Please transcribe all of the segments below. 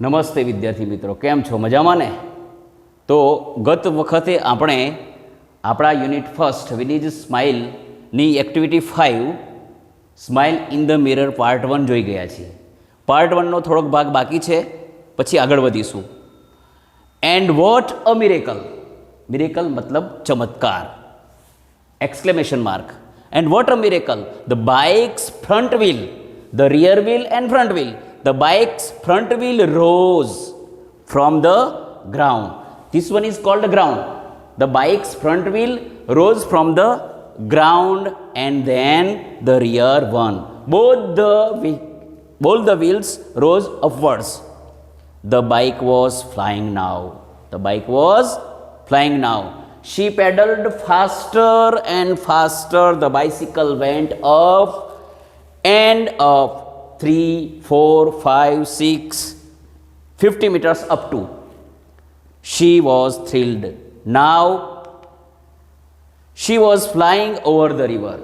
નમસ્તે વિદ્યાર્થી મિત્રો, કેમ છો? મજામાં ને? તો ગત વખતે આપણે આપણા યુનિટ ફર્સ્ટ વિલેજ સ્માઇલની activity 5 smile in the mirror part 1 જોઈ ગયા છીએ. પાર્ટ 1નો થોડોક ભાગ બાકી છે, પછી આગળ વધીશું. And what a miracle. Miracle મતલબ ચમત્કાર, exclamation mark. And what a miracle! The bike's front wheel, the rear wheel and front wheel, the bike's front wheel rose from the ground. This one is called the ground. The bike's front wheel rose from the ground and then the rear one. Both the wheels rose upwards. The bike was flying now. The bike was flying now. She pedaled faster and faster. The bicycle went up and up 3, 4, 5, 6, 50 meters up to. She was thrilled. Now she was flying over the river.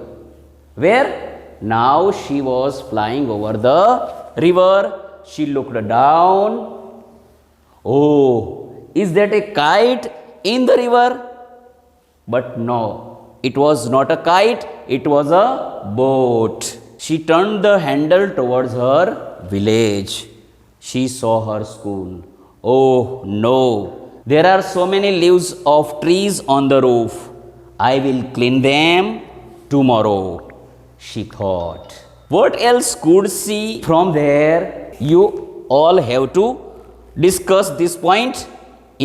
Where? Now she was flying over the river. She looked down. Oh, is that a kite in the river? But no, it was not a kite, it was a boat. She turned the handle towards her village. She saw her school. Oh no, there are so many leaves of trees on the roof. I will clean them tomorrow, she thought. What else could she from there? You all have to discuss this point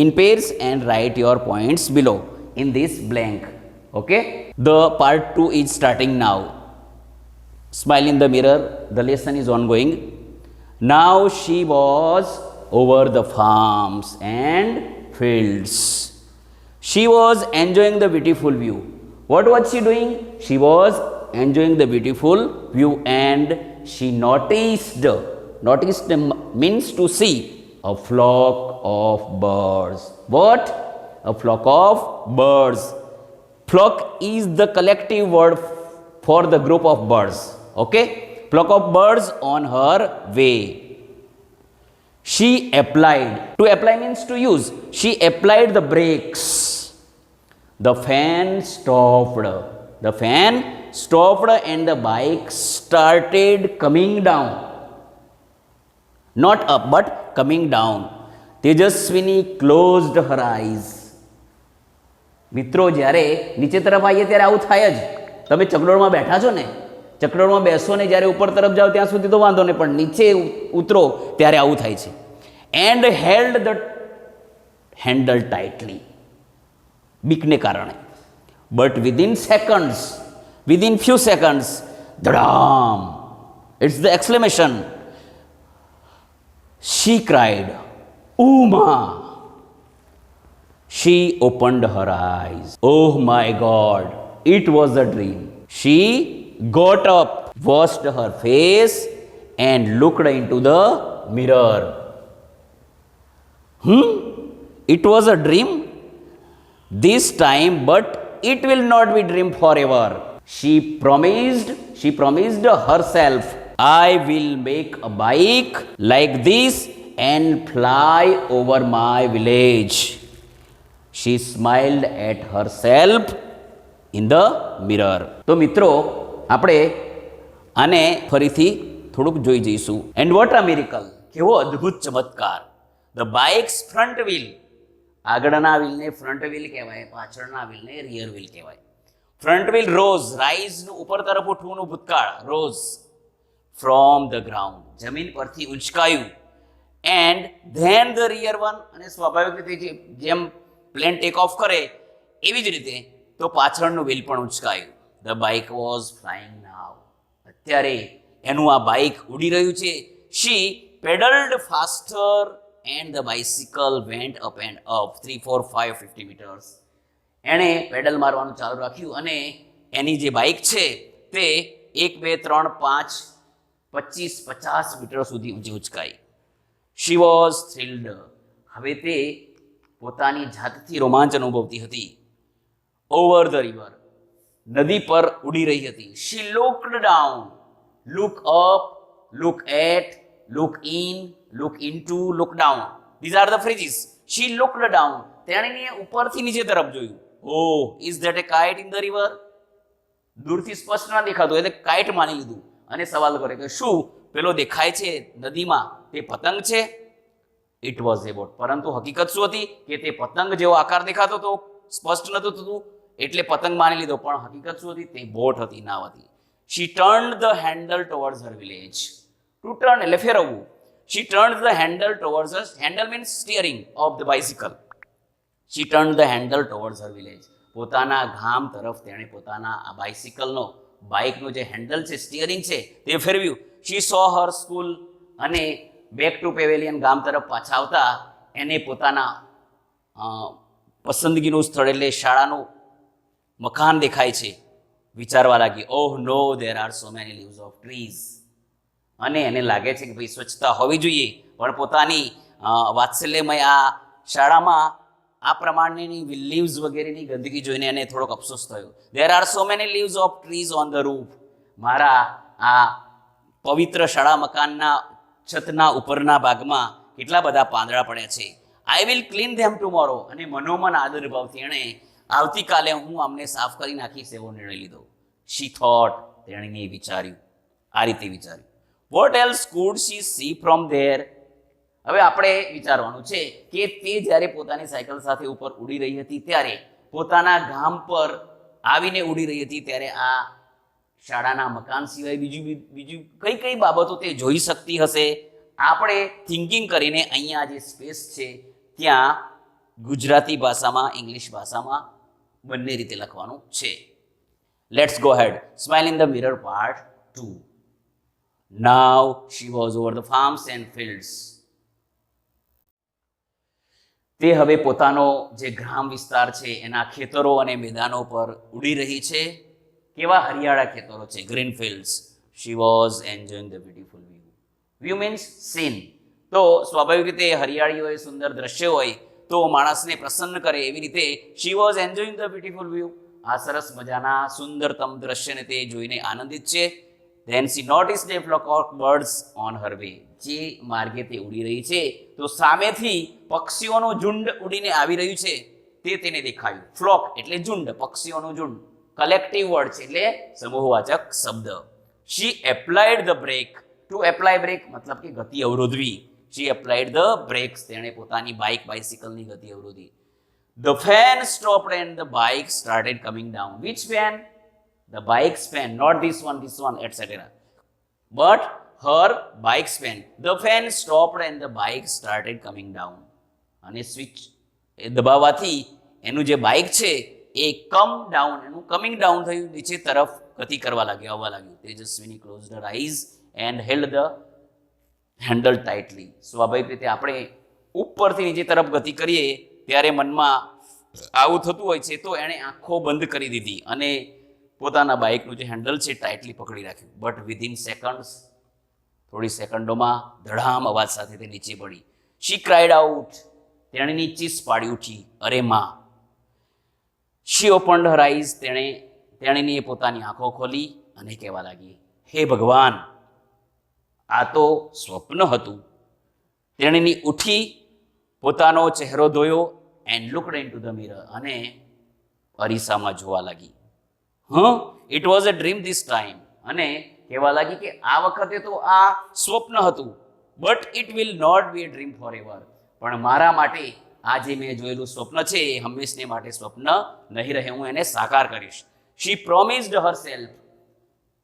in pairs and write your points below in this blank. Okay, the part 2 is starting now. Smile in the mirror, the lesson is ongoing. Now she was over the farms and fields. She was enjoying the beautiful view. What was she doing? She was enjoying the beautiful view and she noticed means to see a flock of birds. What? A flock of birds. Flock is the collective word for the group of birds. Okay? Flock of birds on her way. She applied. To apply means to use. She applied the brakes. The fan stopped. The fan stopped and the bike started coming down. Not up, but coming down. Tejaswini closed her eyes. મિત્રો, જ્યારે નીચે તરફ આવીએ ત્યારે આવું થાય જ. તમે ચકડોળમાં બેઠા છો ને, ચકડોળમાં બેસો ને જ્યારે ઉપર તરફ જાઓ ત્યાં સુધી તો વાંધો નહીં, પણ નીચે ઉતરો ત્યારે આવું થાય છે. And held the handle tightly, બીકને કારણે. બટ વિધિન ફ્યુ સેકન્ડ્સ ધડામ, it's the exclamation. She cried, Uma. She opened her eyes. Oh my God, it was a dream. She got up, washed her face and looked into the mirror. It was a dream this time, but it will not be dream forever. She promised herself, I will make a bike like this and fly over my village. She smiled at herself in the mirror. તો મિત્રો, આપણે આને ફરીથી થોડુંક જોઈ જઈશું. And what a miracle, કેવો અદ્ભુત ચમત્કાર. ધ બાઇક્સ ફ્રન્ટ વ્હીલ, આગળના વ્હીલને ફ્રન્ટ વ્હીલ કહેવાય, પાછળના વ્હીલને રિયર વ્હીલ કહેવાય. ફ્રન્ટ વ્હીલ રોઝ, રાઇઝનું ઉપર તરફ ઉઠવુંનું ભૂતકાળ, રોઝ ફ્રોમ ધ ગ્રાઉન્ડ, જમીન પરથી ઉંચકાયું. And then the rear one, અને સ્વાભાવિક રીતે જેમ પ્લેન ટેક ઓફ કરે એવી જ રીતે તો પાછળનું વ્હીલ પણ ઉંચકાયું. The bike was flying now, અત્યારે એનું આ બાઇક ઉડી રહ્યું છે. She pedalled faster and the bicycle went up and up 3, 4, 5, 50 metres. એણે પેડલ મારવાનું ચાલુ રાખ્યું અને એની જે બાઇક છે તે 1, 2, 3, 5, 25, 50 મીટર સુધી ઊંચી ઉંચકાઈ. શી વોઝ થ્રિલ્ડ, હવે તે પોતાની જાતથી રોમાંચ અનુભવતી હતી. ઓવર ધ રિવર, નદી પર ઉડી રહી હતી. She looked down, look up, look at, look in, look into, look down. These are the phrases. She looked down. તેણીને ઉપરથી નીચે તરફ જોયું. Oh, is that a kite in the river? દૂરથી સ્પષ્ટ ના દેખાતું એટલે કાઇટ માની લીધું અને સવાલ કર્યો કે શું પેલો દેખાય છે નદીમાં તે પતંગ છે? It was A boat. પરંતુ હકીકત શું હતી કે તે પતંગ જેવો આકાર દેખાતો હતો, સ્પષ્ટ નહોતું થતું એટલે પતંગ માની લીધો, પણ હકીકત શું હતી? તે બોટ હતી, નાવ હતી. She turned the handle towards her village. To turn એટલે ફેરવવું. She turned the handle towards her. Handle means steering of the bicycle. She turned the handle towards her village. પોતાના ગામ તરફ તેણે પોતાના આ બાઇસિકલનો, બાઇકનું જે હેન્ડલ છે, સ્ટીયરિંગ છે, તે ફેરવ્યું. She saw her school અને બેક ટુ પેવેલિયન ગામ તરફ પાછા આવતા એને પોતાના પસંદગીનું સ્થળ એટલે શાળાનું મકાન દેખાય છે. વિચારવા લાગી, oh no, there are so many leaves of trees. અને એને લાગે છે કે ભાઈ સ્વચ્છતા હોવી જોઈએ, પણ પોતાની વાત્સલ્યમય આ શાળામાં આ પ્રમાણેની લીવ્સ વગેરેની ગંદકી જોઈને એને થોડોક અફસોસ થયો. દેર are so many leaves of trees on the roof. મારા આ પવિત્ર શાળા મકાનના છતના ઉપરના ભાગમાં કેટલા બધા પાંદડા પડ્યા છે. I will clean them tomorrow. અને મનોમન આદરભાવથી એણે આવતીકાલે હું આમને સાફ કરી નાખીશ એવો નિર્ણય લીધો. She thought. તેણીને વિચાર્યું, આ રીતે વિચાર્યું. What else could she see from there. હવે આપણે વિચારવાનું છે કે તે જ્યારે પોતાની સાયકલ સાથે ઉપર ઉડી રહી હતી ત્યારે પોતાના ગામ પર આવીને ઉડી રહી હતી ત્યારે આ શાળાના મકાન સિવાય બીજું કઈ કઈ બાબતો તે જોઈ શકતી હશે. આપણે થિંકિંગ કરીને અહીંયા જે સ્પેસ છે ત્યાં ગુજરાતી ભાષામાં, ઇંગ્લિશ ભાષામાં બંને રીતે લખવાનું છે. Let's go ahead. Smile in the mirror part 2. Now she was over the farms and fields. તે હવે પોતાનો જે ગ્રામ વિસ્તાર છે એના ખેતરો અને મેદાનો પર ઉડી રહી છે. કેવા હરિયાળા ખેતરો છે, green fields. She was enjoying the beautiful view. View means scene. તો સ્વાભાવિક રીતે હરિયાળી હોય, સુંદર દ્રશ્ય હોય તો માણસને પ્રસન્ન કરે, એવી રીતે she was enjoying the beautiful view. આ સરસ મજાના સુંદરતમ દ્રશ્યને તે જોઈને આનંદિત છે. Then she noticed a flock of birds on her way. જે માર્ગે તે ઉડી રહી છે તો સામેથી પક્ષીઓનું ઝુંડ ઉડીને આવી રહ્યું છે તે તેને દેખાયું. ફ્લોક એટલે ઝુંડ, પક્ષીઓનું ઝુંડ. કલેક્ટિવ વર્ડ છે એટલે સમૂહવાચક શબ્દ. She applied the brake. To apply brake મતલબ કે ગતિ અવરોધવી. She applied the brakes. તેણે પોતાની બાઇસિકલની ગતિ અવરોધી. The fan stopped and the bike started coming down. Which fan? The bike's fan, not this one, etc. But her bike's fan. The fan stopped and the bike started coming down. અને switch દબાવવાથી એનું જે bike છે એ come down, એનું coming down થયું, નીચે તરફ ગતિ કરવા લાગ્યું, આવવા લાગ્યું. Tejaswini closed her eyes and held the handle tightly. સ્વાભાવિક રીતે આપણે ઉપરથી નીચે તરફ ગતિ કરીએ ત્યારે મનમાં આવું થતું હોય છે, તો એણે આંખો બંધ કરી દીધી અને પોતાના બાઇકનું જે હેન્ડલ છે ટાઇટલી પકડી રાખ્યું. બટ વિધિન સેકન્ડ્સ, થોડી સેકન્ડોમાં ધડામ અવાજ સાથે તે નીચે પડી. શી ક્રાઇડ આઉટ. તેણીની ચીસ પાડી ઉઠી, અરે માં. શી ઓપન્ડ હર આઈઝ. તેણીની પોતાની આંખો ખોલી અને કહેવા લાગી, હે ભગવાન, આ તો સ્વપ્ન હતું. તેણીની ઉઠી, પોતાનો ચહેરો ધોયો and looked into the mirror. અને અરીસામાં જોવા લાગી. It was a dream this time. અને કહેવા લાગી કે આ વખતે તો આ સ્વપ્ન હતું. But it will not be a dream forever. પણ મારા માટે આ જે મેં જોયેલું સ્વપ્ન છે એ હંમેશને માટે સ્વપ્ન નહીં રહે, હું એને સાકાર કરીશ. શી પ્રોમિસ્ડ હર સેલ્ફ.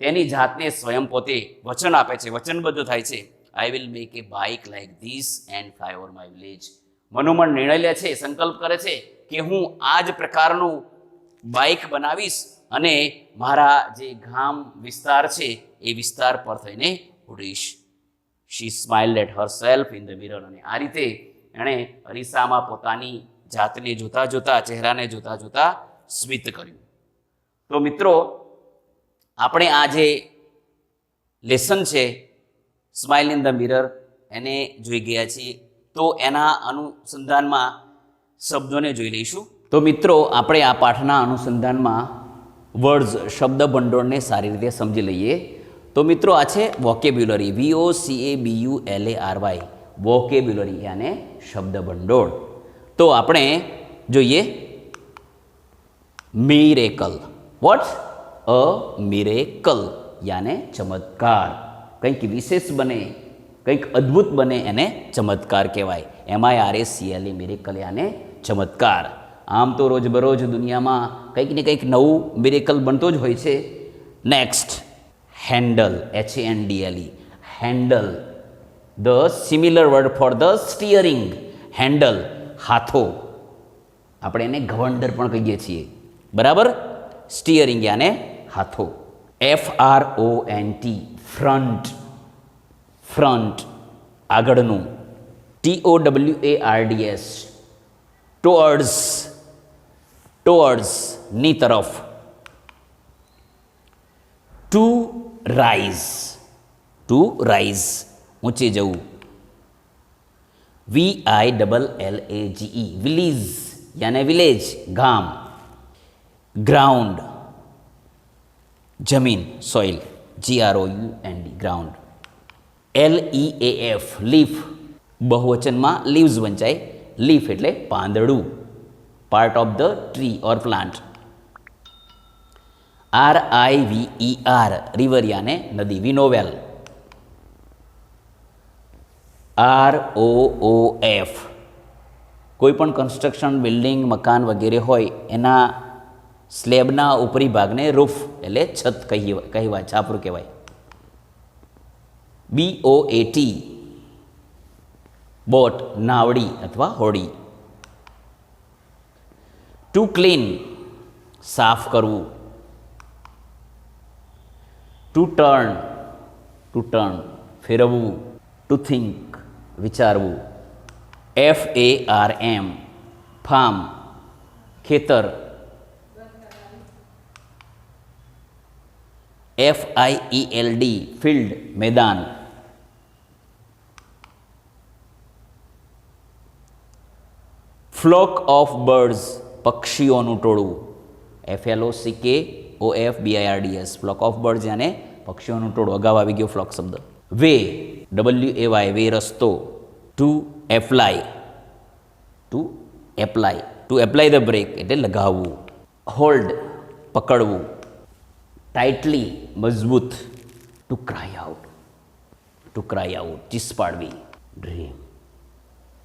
તેની જાતને સ્વયં પોતે વચન આપે છે, વચનબદ્ધ થાય છે. I will make A bike like this and fly over my village. મનોમન નિર્ણય લે છે, સંકલ્પ કરે છે કે હું આ જ પ્રકારનું બાઇક બનાવીશ અને મારા જે ગામ વિસ્તાર છે એ વિસ્તાર પર થઈને ઉડીશ. She smiled at herself in the mirror. અને આ રીતે એણે અરીસામાં પોતાની જાતને જોતા જોતા, ચહેરાને જોતા જોતા સ્મિત કર્યું. તો મિત્રો, આપણે આ જે લેસન છે સ્માઇલ ઇન ધ મિરર એને જોઈ ગયા છીએ. તો એના અનુસંધાનમાં શબ્દોને જોઈ લઈશું. તો મિત્રો, આપણે આ પાઠના અનુસંધાનમાં વર્ડ્સ, શબ્દ ભંડોળને સારી રીતે સમજી લઈએ. તો મિત્રો, આ છે વોકેબ્યુલરી, VOCABULARY. વોકેબ્યુલરી યાને શબ્દ ભંડોળ. તો આપણે જોઈએ મિરેકલ. વોટ? અ મિરેકલ યાને ચમત્કાર. કંઈક વિશેષ બને, કંઈક અદ્ભુત બને એને ચમત્કાર કહેવાય. MIRACLE મિરેકલ યાને ચમત્કાર. આમ તો રોજબરોજ દુનિયામાં કંઈક ને કંઈક નવું મિરેકલ બનતો જ હોય છે. Next, handle. HANDLE. Handle. The similar word for the steering. Handle, હાથો. આપણે એને ઘવંડર પણ કહીએ છીએ, બરાબર. સ્ટીયરિંગ યાને હાથો. FRONT. ફ્રન્ટ. ફ્રન્ટ, આગળનું. TOWARDS. ટુઅર્ડ્સ. ટુઅર્ડ્સ, ની તરફ. To rise. ટુ રાઇઝ, ઊંચે જવું. VILLAGE. વિલીઝ યાને વિલેજ, ગામ. ગ્રાઉન્ડ, જમીન, soil. GROUND, ground. LEAF. Leaf. બહુવચનમાં લીવ્સ વંચાય. લીફ એટલે પાંદડું, part of the tree or plant. RIVER. River યાને નદી, વી નો વેલ. ROOF. કોઈ પણ કન્સ્ટ્રક્શન, બિલ્ડિંગ, મકાન વગેરે હોય એના સ્લેબના ઉપરી ભાગને રૂફ એટલે છત કહેવાય, છાપરું કહેવાય. BOAT. બોટ, નાવડી અથવા હોડી. To clean. સાફ કરવું. To turn. ટુ ટર્ન, ફેરવવું. To think. વિચારવું. FARM. ફાર્મ, ખેતર. FIELD. ફિલ્ડ, મેદાન. Flock of birds. પક્ષીઓનું ટોળું. FLOCKOFBIRDS. ફ્લોક ઓફ બર્ડ્સ યાને પક્ષીઓનું ટોળું. અગાઉ આવી ગયો ફ્લોક શબ્દ. Way, WAY. વે, રસ્તો. To apply. To apply. To apply the brake એટલે લગાવવું. હોલ્ડ, પકડવું. ટાઇટલી, મજબૂત. To cry out. To cry out, ચીસ પાડવી. ડ્રીમ,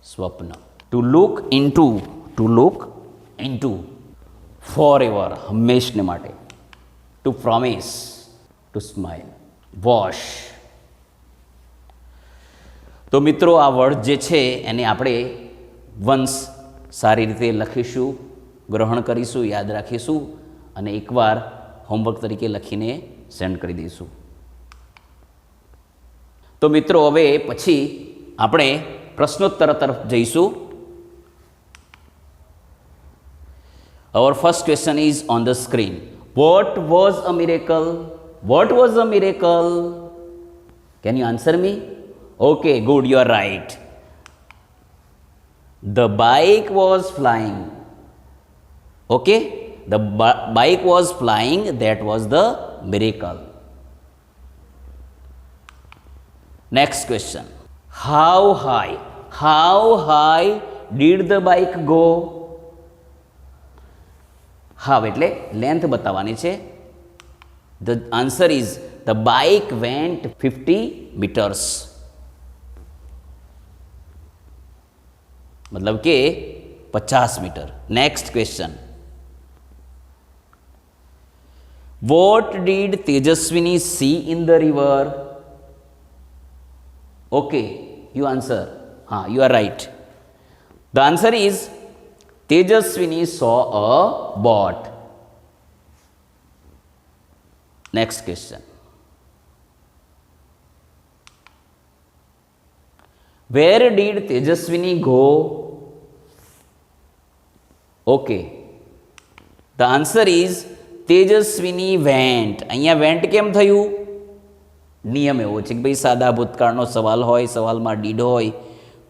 સ્વપ્ન. To look into. Two look into. Forever, હંમેશને માટે. To promise. To smile. Wash. તો મિત્રો, આ વર્ડ જે છે એને આપણે વંશ સારી રીતે લખીશું, ગ્રહણ કરીશું, યાદ રાખીશું અને એકવાર હોમવર્ક તરીકે લખીને સેન્ડ કરી દઈશું. તો મિત્રો, હવે પછી આપણે પ્રશ્નોત્તર તરફ જઈશું. Our first question is on the screen. What was a miracle? What was a miracle? Can you answer me? Okay, good, you are right. The bike was flying. Okay, the bike was flying, that was the miracle. Next question. How high did the bike go? How એટલે length બતાવવાની છે. The answer is the bike went 50 meters. मतलब કે 50 metre. Next question. What did Tejaswini see in the river? Okay, you answer. You are right. The answer is Tejaswini saw a boat. Next question. Where did Tejaswini go? Okay. The answer is Tejaswini went. અહીંયા went કેમ થયું? નિયમ એવો છે કે ભાઈ સાદા ભૂતકાળનો સવાલ હોય, સવાલમાં ડીડ હોય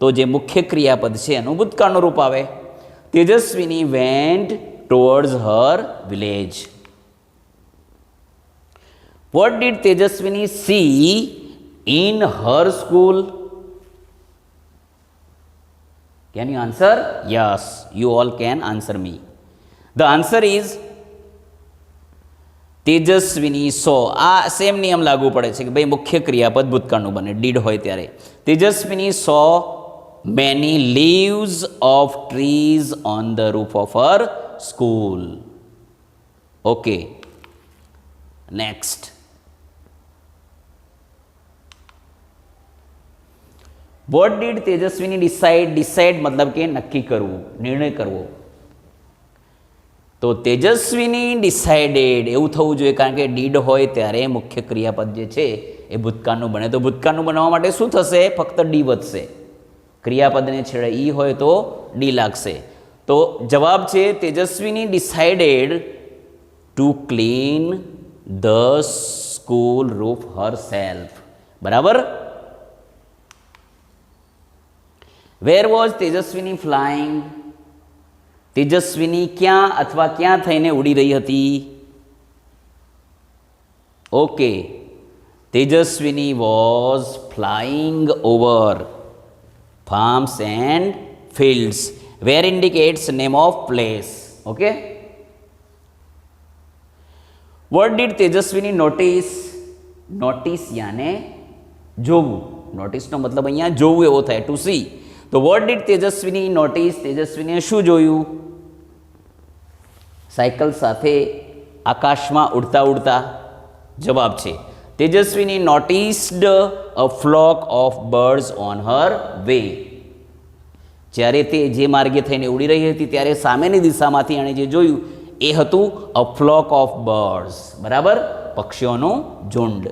તો જે મુખ્ય ક્રિયાપદ છે એનું ભૂતકાળનું રૂપ આવે. Tejaswini went towards her village. What did Tejaswini see in her school? Can you answer? Yes, you all can answer me. The answer is તેજસ્વીની સો. આ સેમ નિયમ લાગુ પડે છે કે ભાઈ મુખ્ય ક્રિયાપદ ભૂતકાળનું બને, ડીડ હોય ત્યારે. તેજસ્વીની સો many leaves of trees on the roof of her school. Okay. Next. What did Tejaswini decide? Decide मतलब કે નક્કી કરવું, નિર્ણય કરવો. તો તેજસ્વીની ડિસાઇડેડ એવું થવું જોઈએ, કારણ કે ડીડ હોય ત્યારે મુખ્ય ક્રિયાપદ જે છે એ ભૂતકાળનું બને. તો ભૂતકાળનું બનવા માટે શું થશે? ફક્ત ડી વધશે. ક્રિયાપદને છેડે ઈ હોય તો ડી લાગશે. તો જવાબ છે Tejaswini decided to clean the school roof herself. બરાબર. Where was Tejaswini flying? તેજસ્વીની ક્યાં અથવા ક્યાં થઈને ઉડી રહી હતી? Okay, Tejaswini was flying over farms and fields. Where indicates name of place. Okay. What did Tejaswini notice? Notice याने જોવું. Notice નો મતલબ અહીંયા જોવું એવો થાય, to see. તો what did તેજસ્વીની notice? તેજસ્વીને શું જોયું? સાયકલ સાથે આકાશમાં ઉડતા ઉડતા. જવાબ છે Tejaswini noticed a flock of birds on her way. જ્યારે તે જે માર્ગે થઈને ઉડી રહી હતી ત્યારે સામેની દિશામાંથી એણે જે જોયું એ હતું અ ફ્લોક ઓફ બર્ડ્સ. બરાબર, પક્ષીઓનું ઝુંડ.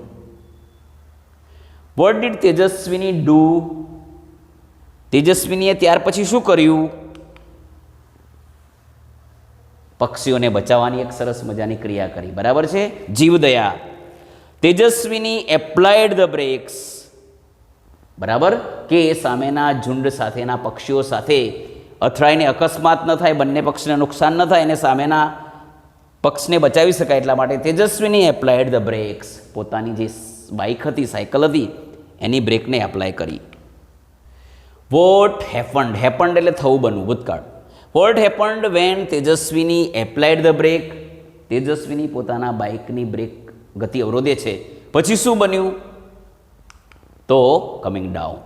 What did Tejaswini do? તેજસ્વીનીએ ત્યાર પછી શું કર્યું? પક્ષીઓને બચાવવાની એક સરસ મજાની ક્રિયા કરી. બરાબર છે, જીવદયા. તેજસ્વીની એપ્લાઇડ ધ બ્રેક્સ. બરાબર, કે સામેના ઝુંડ સાથેના પક્ષીઓ સાથે અથડાઈને અકસ્માત ન થાય, બંને પક્ષને નુકસાન ન થાય અને સામેના પક્ષને બચાવી શકાય એટલા માટે તેજસ્વીની એપ્લાઇડ ધ બ્રેક્સ. પોતાની જે બાઇક હતી, સાયકલ હતી, એની બ્રેકને એપ્લાય કરી. What happened? હેપન્ડ એટલે થવું, બનવું, ભૂતકાળ. What happened when Tejaswini applied the brake? તેજસ્વીની પોતાના બાઇકની બ્રેક ગતિ અવરોધે છે, પછી શું બન્યું? તો coming down.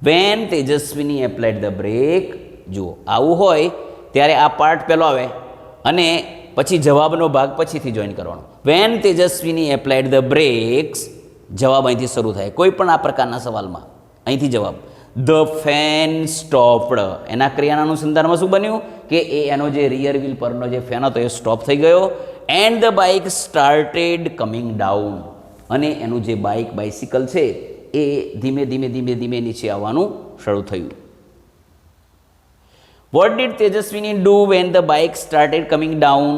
When Tejaswini applied the brake. જુઓ, આવું હોય ત્યારે આ પાર્ટ પહેલો આવે અને પછી જવાબનો ભાગ પછીથી જોઈન કરવાનો. When Tejaswini applied the brakes, જવાબ અહીંથી શરૂ થાય કોઈ પણ આ પ્રકારના સવાલમાં. અહીંથી જવાબ. The fan stopped. એના ક્રિયાના અનુસંધાનમાં શું બન્યું કે એનો જે રિયર વ્હીલ પરનો જે ફેન હતો એ સ્ટોપ થઈ ગયો. And the bike started coming down. અને એનું જે બાઇસિકલ છે એ ધીમે ધીમે ધીમે ધીમે નીચે આવવાનું શરૂ થયું. Vote did Tejaswini do when the bike started coming down?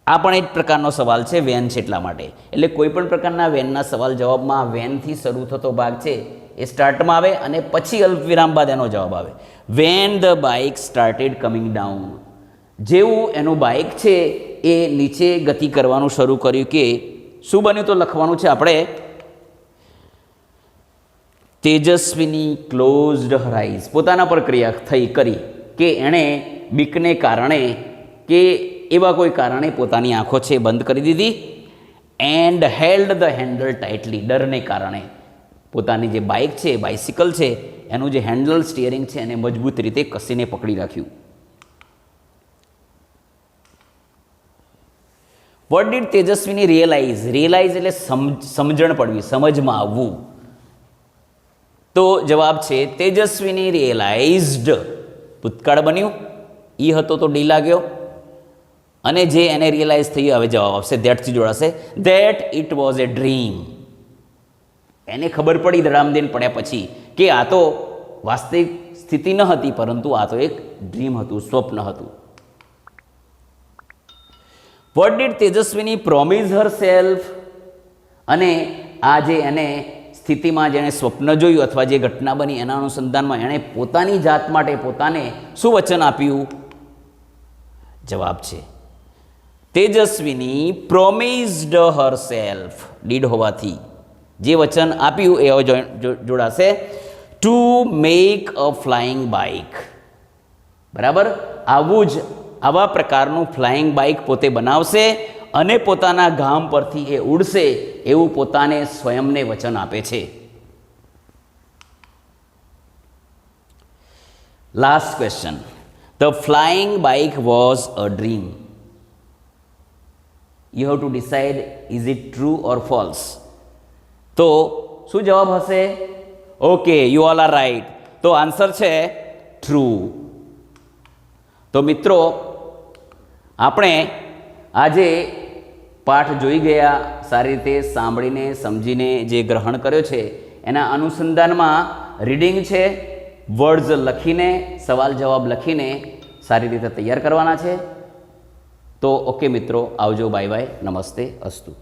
આ પણ એક પ્રકારનો સવાલ છે, વેન છે એટલા માટે. એટલે કોઈ પણ પ્રકારના વેનના સવાલ જવાબમાં વેનથી શરૂ થતો ભાગ છે એ સ્ટાર્ટમાં આવે અને પછી અલ્પવિરામ બાદ એનો જવાબ આવે. When the bike started coming down. જેવું એનું બાઇક છે એ નીચે ગતિ કરવાનું શરૂ કર્યું કે શું બન્યું? તો લખવાનું છે આપણે તેજસ્વીની ક્લોઝડ હર આઈઝ. પોતાના પર ક્રિયા કરી કે એણે બીકને કારણે કે એવા કોઈ કારણે પોતાની આંખો છે બંધ કરી દીધી. And held the handle tightly. ડરને કારણે પોતાની જે બાઇક છે, બાઇસિકલ છે, એનું જે હેન્ડલ સ્ટિયરિંગ છે એને મજબૂત રીતે કસીને પકડી રાખ્યું. What did Tejaswini realise? Realise એટલે સમજણ પડવી, સમજમાં આવવું. તો જવાબ છે તેજસ્વીની રિયલાઇઝડ. ભૂતકાળ બન્યું, ઈ હતો તો ડી લાગ્યો અને જે એને રિયલાઇઝ થયું હવે જવાબ આવશે, ધેટથી જોડાશે. That it was A dream. એને ખબર પડી ધડામધીન પડ્યા પછી કે આ તો વાસ્તવિક સ્થિતિ ન હતી, પરંતુ આ તો એક ડ્રીમ હતું, સ્વપ્ન હતું. What did Tejaswini promise herself? અને આ જે એને સ્થિતિમાં જેણે સ્વપ્ન જોયું અથવા જે ઘટના બની એના અનુસંધાનમાં એણે પોતાની જાત માટે પોતાને શું વચન આપ્યું? જવાબ છે તેજસ્વીની પ્રોમિઝડ હર સેલ્ફ. ડીડ હોવાથી જે વચન આપ્યું એ હવે જોડાશે. To make a flying bike. બરાબર, આવા પ્રકારનું ફ્લાઇંગ બાઇક પોતે બનાવશે અને પોતાના ગામ પરથી એ ઉડશે એવું પોતાને સ્વયંને વચન આપે છે. Last question. The flying bike was a dream. You have to decide is it true or false. તો શું જવાબ હશે? Okay, you all are right. તો આન્સર છે ટ્રુ. તો મિત્રો, આપણે આજે પાઠ જોઈ ગયા, સારી રીતે સાંભળીને સમજીને જે ગ્રહણ કર્યો છે એના અનુસંધાનમાં રીડિંગ છે, વર્ડ્સ લખીને, સવાલ જવાબ લખીને સારી રીતે તૈયાર કરવાના છે. તો ઓકે મિત્રો, આવજો, બાય બાય, નમસ્તે, અસ્તુ.